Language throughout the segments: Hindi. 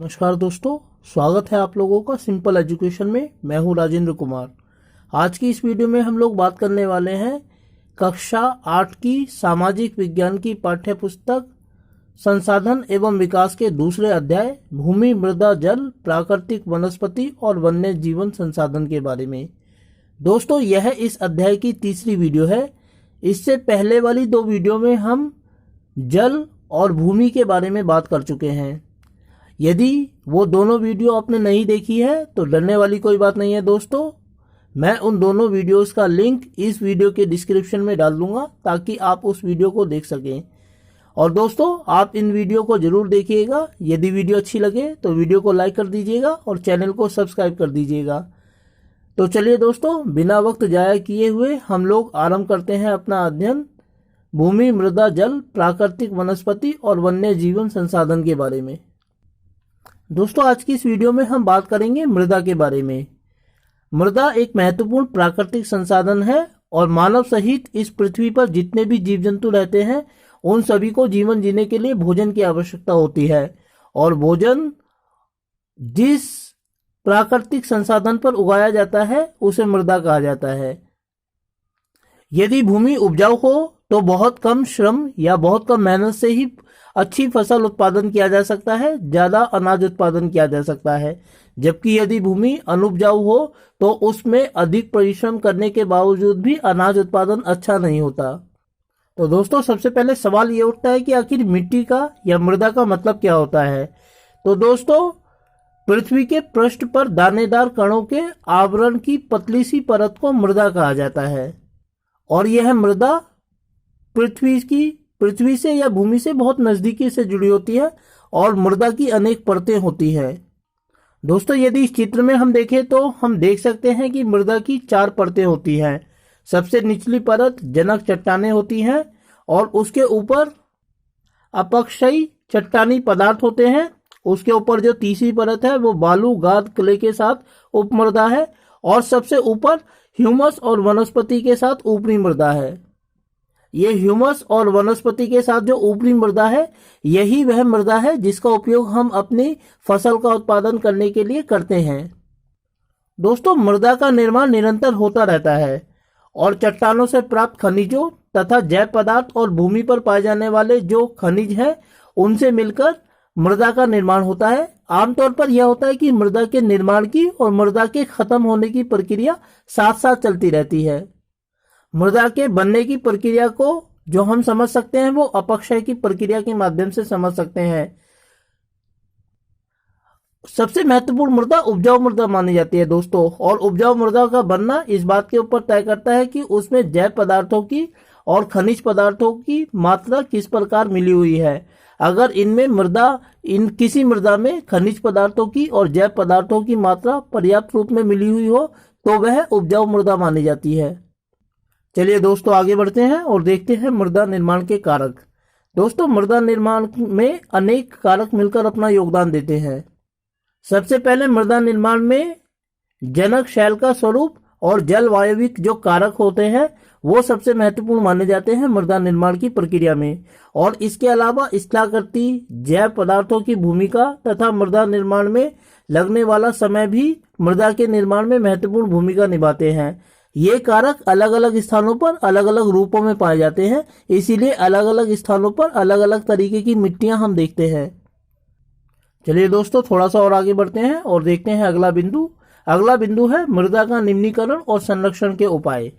नमस्कार दोस्तों, स्वागत है आप लोगों का सिंपल एजुकेशन में। मैं हूं राजेंद्र कुमार। आज की इस वीडियो में हम लोग बात करने वाले हैं कक्षा 8 की सामाजिक विज्ञान की पाठ्य पुस्तक संसाधन एवं विकास के दूसरे अध्याय भूमि, मृदा, जल, प्राकृतिक वनस्पति और वन्य जीवन संसाधन के बारे में। दोस्तों, यह इस अध्याय की तीसरी वीडियो है। इससे पहले वाली दो वीडियो में हम जल और भूमि के बारे में बात कर चुके हैं। यदि वो दोनों वीडियो आपने नहीं देखी है तो डरने वाली कोई बात नहीं है दोस्तों। मैं उन दोनों वीडियोस का लिंक इस वीडियो के डिस्क्रिप्शन में डाल दूंगा ताकि आप उस वीडियो को देख सकें। और दोस्तों, आप इन वीडियो को जरूर देखिएगा। यदि वीडियो अच्छी लगे तो वीडियो को लाइक कर दीजिएगा और चैनल को सब्सक्राइब कर दीजिएगा। तो चलिए दोस्तों, बिना वक्त जाया किए हुए हम लोग आरंभ करते हैं अपना अध्ययन भूमि, मृदा, जल, प्राकृतिक वनस्पति और वन्य जीवन संसाधन के बारे में। दोस्तों, आज की इस वीडियो में हम बात करेंगे मृदा के बारे में। मृदा एक महत्वपूर्ण प्राकृतिक संसाधन है और मानव सहित इस पृथ्वी पर जितने भी जीव जंतु रहते हैं उन सभी को जीवन जीने के लिए भोजन की आवश्यकता होती है। और भोजन जिस प्राकृतिक संसाधन पर उगाया जाता है उसे मृदा कहा जाता है। यदि भूमि उपजाऊ हो तो बहुत कम श्रम या बहुत कम मेहनत से ही अच्छी फसल उत्पादन किया जा सकता है, ज्यादा अनाज उत्पादन किया जा सकता है। जबकि यदि भूमि अनुपजाऊ हो तो उसमें अधिक परिश्रम करने के बावजूद भी अनाज उत्पादन अच्छा नहीं होता। तो दोस्तों, सबसे पहले सवाल ये उठता है कि आखिर मिट्टी का या मृदा का मतलब क्या होता है। तो दोस्तों, पृथ्वी के पृष्ठ पर दानेदार कणों के आवरण की पतली सी परत को मृदा कहा जाता है। और यह मृदा पृथ्वी से या भूमि से बहुत नजदीकी से जुड़ी होती है और मृदा की अनेक परतें होती हैं। दोस्तों, यदि इस चित्र में हम देखें तो हम देख सकते हैं कि मृदा की 4 परतें होती हैं। सबसे निचली परत जनक चट्टानें होती हैं और उसके ऊपर अपक्षयी चट्टानी पदार्थ होते हैं। उसके ऊपर जो तीसरी परत है वो बालू, गाद, क्ले के साथ उपमृदा है और सबसे ऊपर ह्यूमस और वनस्पति के साथ ऊपरी मृदा है। ये ह्यूमस और वनस्पति के साथ जो ऊपरी मृदा है यही वह मृदा है जिसका उपयोग हम अपनी फसल का उत्पादन करने के लिए करते हैं। दोस्तों, मृदा का निर्माण निरंतर होता रहता है और चट्टानों से प्राप्त खनिजों तथा जैव पदार्थ और भूमि पर पाए जाने वाले जो खनिज हैं उनसे मिलकर मृदा का निर्माण होता है। आमतौर पर यह होता है कि मृदा के निर्माण की और मृदा के खत्म होने की प्रक्रिया साथ साथ चलती रहती है। मृदा के बनने की प्रक्रिया को जो हम समझ सकते हैं वो अपक्षय की प्रक्रिया के माध्यम से समझ सकते हैं। सबसे महत्वपूर्ण मृदा उपजाऊ मृदा मानी जाती है दोस्तों। और उपजाऊ मृदा का बनना इस बात के ऊपर तय करता है कि उसमें जैव पदार्थों की और खनिज पदार्थों की मात्रा किस प्रकार मिली हुई है। अगर किसी मृदा में खनिज पदार्थों की और जैव पदार्थों की मात्रा पर्याप्त रूप में मिली हुई हो तो वह उपजाऊ मृदा मानी जाती है। चलिए दोस्तों, आगे बढ़ते हैं और देखते हैं मृदा निर्माण के कारक। दोस्तों, मृदा निर्माण में अनेक कारक मिलकर अपना योगदान देते हैं। सबसे पहले मृदा निर्माण में जनक शैल का स्वरूप और जलवायविक जो कारक होते हैं वो सबसे महत्वपूर्ण माने जाते हैं मृदा निर्माण की प्रक्रिया में। और इसके अलावा स्थलाकृति, जैव पदार्थों की भूमिका तथा मृदा निर्माण में लगने वाला समय भी मृदा के निर्माण में महत्वपूर्ण भूमिका निभाते हैं। ये कारक अलग अलग स्थानों पर अलग अलग रूपों में पाए जाते हैं, इसीलिए अलग अलग स्थानों पर अलग अलग तरीके की मिट्टियां हम देखते हैं। चलिए दोस्तों, थोड़ा सा और आगे बढ़ते हैं और देखते हैं अगला बिंदु। अगला बिंदु है मृदा का निम्नीकरण और संरक्षण के उपाय।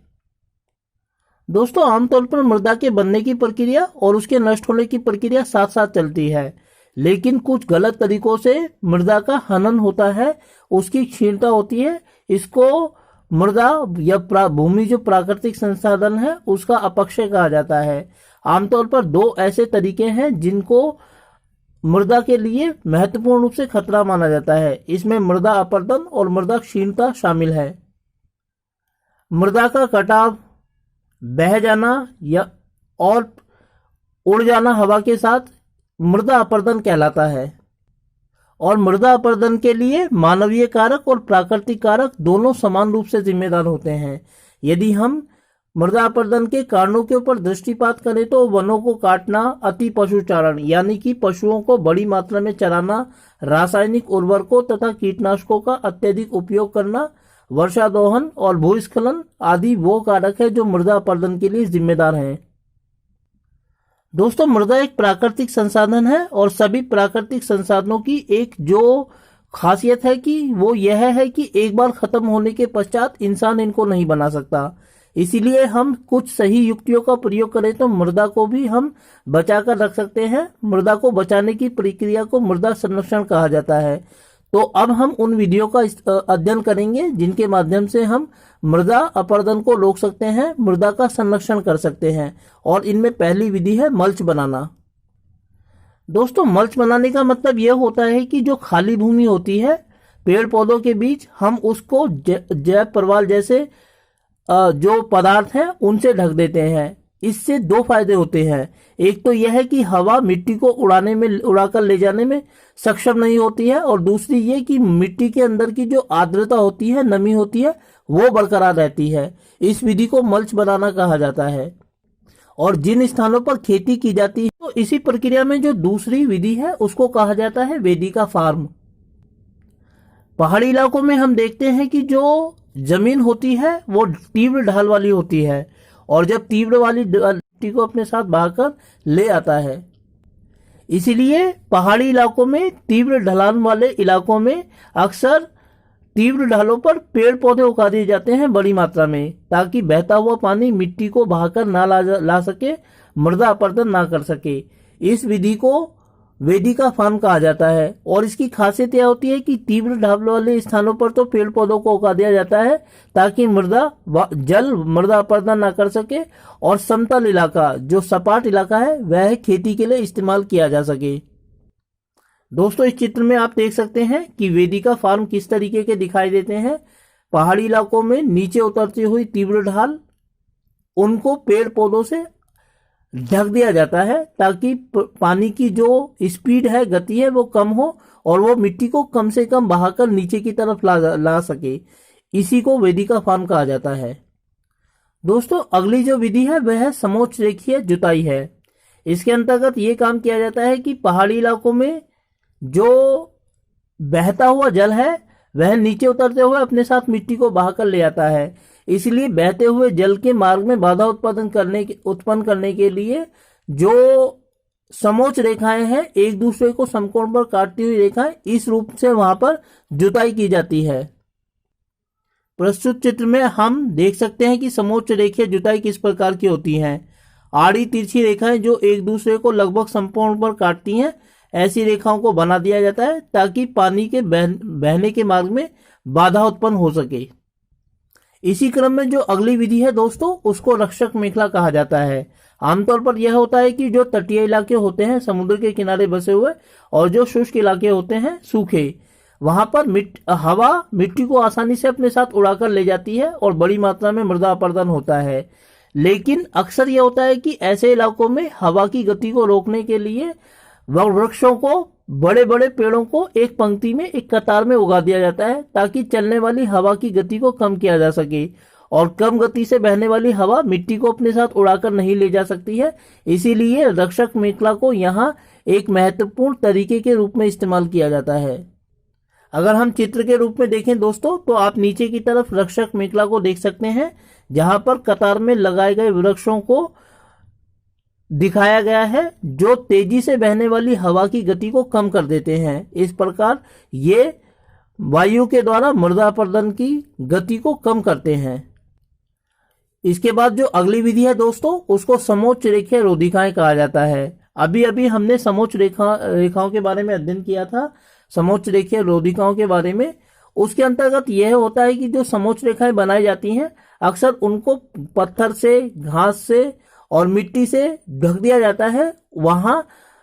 दोस्तों, आमतौर पर मृदा के बनने की प्रक्रिया और उसके नष्ट होने की प्रक्रिया साथ साथ चलती है, लेकिन कुछ गलत तरीकों से मृदा का हनन होता है, उसकी क्षीणता होती है। इसको मृदा या भूमि जो प्राकृतिक संसाधन है उसका अपक्षय कहा जाता है। आमतौर पर 2 ऐसे तरीके हैं जिनको मृदा के लिए महत्वपूर्ण रूप से खतरा माना जाता है। इसमें मृदा अपरदन और मृदा क्षीणता शामिल है। मृदा का कटाव, बह जाना या और उड़ जाना हवा के साथ मृदा अपरदन कहलाता है। और मृदा अपरदन के लिए मानवीय कारक और प्राकृतिक कारक दोनों समान रूप से जिम्मेदार होते हैं। यदि हम मृदा अपरदन के कारणों के ऊपर दृष्टिपात करें तो वनों को काटना, अति पशुचारण यानी कि पशुओं को बड़ी मात्रा में चराना, रासायनिक उर्वरकों तथा कीटनाशकों का अत्यधिक उपयोग करना, वर्षा दोहन और भूस्खलन आदि वो कारक है जो मृदा अपरदन के लिए जिम्मेदार हैं। दोस्तों, मृदा एक प्राकृतिक संसाधन है और सभी प्राकृतिक संसाधनों की एक जो खासियत है कि वो यह है कि एक बार खत्म होने के पश्चात इंसान इनको नहीं बना सकता। इसीलिए हम कुछ सही युक्तियों का प्रयोग करें तो मृदा को भी हम बचा कर रख सकते हैं। मृदा को बचाने की प्रक्रिया को मृदा संरक्षण कहा जाता है। तो अब हम उन विधियों का अध्ययन करेंगे जिनके माध्यम से हम मृदा अपरदन को रोक सकते हैं, मृदा का संरक्षण कर सकते हैं। और इनमें पहली विधि है मल्च बनाना। दोस्तों, मल्च बनाने का मतलब यह होता है कि जो खाली भूमि होती है पेड़ पौधों के बीच, हम उसको जैव प्रवाल जैसे जो पदार्थ हैं उनसे ढक देते हैं। इससे दो फायदे होते हैं। एक तो यह है कि हवा मिट्टी को उड़ाकर ले जाने में सक्षम नहीं होती है, और दूसरी ये कि मिट्टी के अंदर की जो आर्द्रता होती है, नमी होती है, वो बरकरार रहती है। इस विधि को मल्च बनाना कहा जाता है। और जिन स्थानों पर खेती की जाती है तो इसी प्रक्रिया में जो दूसरी विधि है उसको कहा जाता है वेदिका फार्म। पहाड़ी इलाकों में हम देखते हैं कि जो जमीन होती है वो तीव्र ढाल वाली होती है, और जब तीव्र वाली मिट्टी को अपने साथ बहाकर ले आता है। इसीलिए पहाड़ी इलाकों में, तीव्र ढलान वाले इलाकों में अक्सर तीव्र ढालों पर पेड़ पौधे उगा दिए जाते हैं बड़ी मात्रा में, ताकि बहता हुआ पानी मिट्टी को बहाकर ना ला सके, मृदा अपरदन ना कर सके। इस विधि को वेदिका फार्म कहा जाता है। और इसकी खासियत यह होती है कि तीव्र ढाल वाले स्थानों पर तो पेड़ पौधों को उगा दिया जाता है ताकि मृदा अपरदन ना कर सके, और समतल इलाका, जो सपाट इलाका है, वह खेती के लिए इस्तेमाल किया जा सके। दोस्तों, इस चित्र में आप देख सकते हैं कि वेदिका फार्म किस तरीके के दिखाई देते हैं। पहाड़ी इलाकों में नीचे उतरती हुई तीव्र ढाल, उनको पेड़ पौधों से ढक दिया जाता है ताकि पानी की जो स्पीड है, गति है, वो कम हो और वो मिट्टी को कम से कम बहाकर नीचे की तरफ ला सके। इसी को वेदिका फार्म कहा जाता है। दोस्तों, अगली जो विधि है वह है समोच्च रेखीय जुताई है। इसके अंतर्गत ये काम किया जाता है कि पहाड़ी इलाकों में जो बहता हुआ जल है वह नीचे उतरते हुए अपने साथ मिट्टी को बहाकर ले आता है। इसलिए बहते हुए जल के मार्ग में बाधा उत्पन्न करने के लिए जो समोच्च रेखाएं हैं, एक दूसरे को समकोण पर काटती हुई रेखाएं, इस रूप से वहां पर जुताई की जाती है। प्रस्तुत चित्र में हम देख सकते हैं कि समोच्च रेखीय जुताई किस प्रकार की होती है। आड़ी तिरछी रेखाएं जो एक दूसरे को लगभग समकोण पर काटती हैं, ऐसी रेखाओं को बना दिया जाता है ताकि पानी के बहने के मार्ग में बाधा उत्पन्न हो सके। इसी क्रम में जो अगली विधि है दोस्तों, उसको रक्षक मेखला कहा जाता है। आमतौर पर यह होता है कि जो तटीय इलाके होते हैं समुद्र के किनारे बसे हुए, और जो शुष्क इलाके होते हैं सूखे, वहां पर हवा मिट्टी को आसानी से अपने साथ उड़ाकर ले जाती है और बड़ी मात्रा में मृदा अपरदन होता है। लेकिन अक्सर यह होता है कि ऐसे इलाकों में हवा की गति को रोकने के लिए वृक्षों को, बड़े बड़े पेड़ों को एक पंक्ति में, एक कतार में उगा दिया जाता है ताकि चलने वाली हवा की गति को कम किया जा सके, और कम गति से बहने वाली हवा मिट्टी को अपने साथ उड़ाकर नहीं ले जा सकती है। इसीलिए रक्षक मेखला को यहाँ एक महत्वपूर्ण तरीके के रूप में इस्तेमाल किया जाता है। अगर हम चित्र के रूप में देखें दोस्तों, तो आप नीचे की तरफ रक्षक मेखला को देख सकते हैं, जहां पर कतार में लगाए गए वृक्षों को दिखाया गया है जो तेजी से बहने वाली हवा की गति को कम कर देते हैं। इस प्रकार ये वायु के द्वारा मृदा अपरदन की गति को कम करते हैं। इसके बाद जो अगली विधि है दोस्तों, उसको समोच्च रेखीय रोधिकाएं कहा जाता है। अभी अभी हमने समोच्च रेखाओं के बारे में अध्ययन किया था, समोच्च रेखीय रोधिकाओं के बारे में। उसके अंतर्गत यह होता है कि जो समोच्च रेखाएं बनाई जाती हैं, अक्सर उनको पत्थर से, घास से और मिट्टी से ढक दिया जाता है, वहां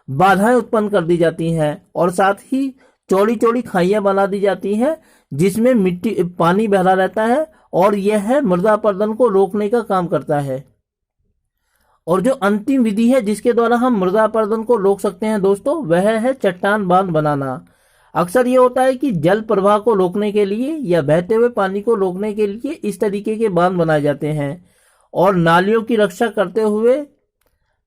बाधाएं उत्पन्न कर दी जाती हैं, और साथ ही चौड़ी चौड़ी खाइयां बना दी जाती हैं जिसमें पानी बहरा रहता है, और यह मृदा अपरदन को रोकने का काम करता है। और जो अंतिम विधि है जिसके द्वारा हम मृदा अपरदन को रोक सकते हैं दोस्तों, वह है चट्टान बांध बनाना। अक्सर ये होता है कि जल प्रवाह को रोकने के लिए या बहते हुए पानी को रोकने के लिए इस तरीके के बांध बनाए जाते हैं, और नालियों की रक्षा करते हुए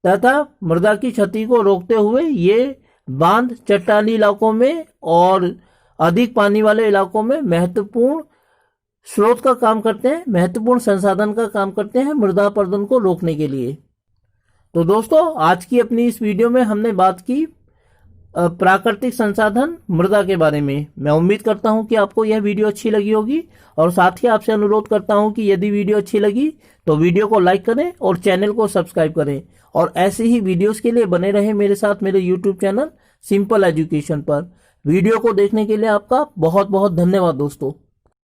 तथा मृदा की क्षति को रोकते हुए ये बांध, चट्टानी इलाकों में और अधिक पानी वाले इलाकों में महत्वपूर्ण स्रोत का काम करते हैं, महत्वपूर्ण संसाधन का काम करते हैं मृदा अपरदन को रोकने के लिए। तो दोस्तों, आज की अपनी इस वीडियो में हमने बात की प्राकृतिक संसाधन मृदा के बारे में। मैं उम्मीद करता हूं कि आपको यह वीडियो अच्छी लगी होगी और साथ ही आपसे अनुरोध करता हूं कि यदि वीडियो अच्छी लगी तो वीडियो को लाइक करें और चैनल को सब्सक्राइब करें और ऐसे ही वीडियोस के लिए बने रहें मेरे साथ मेरे यूट्यूब चैनल सिंपल एजुकेशन पर। वीडियो को देखने के लिए आपका बहुत बहुत धन्यवाद दोस्तों।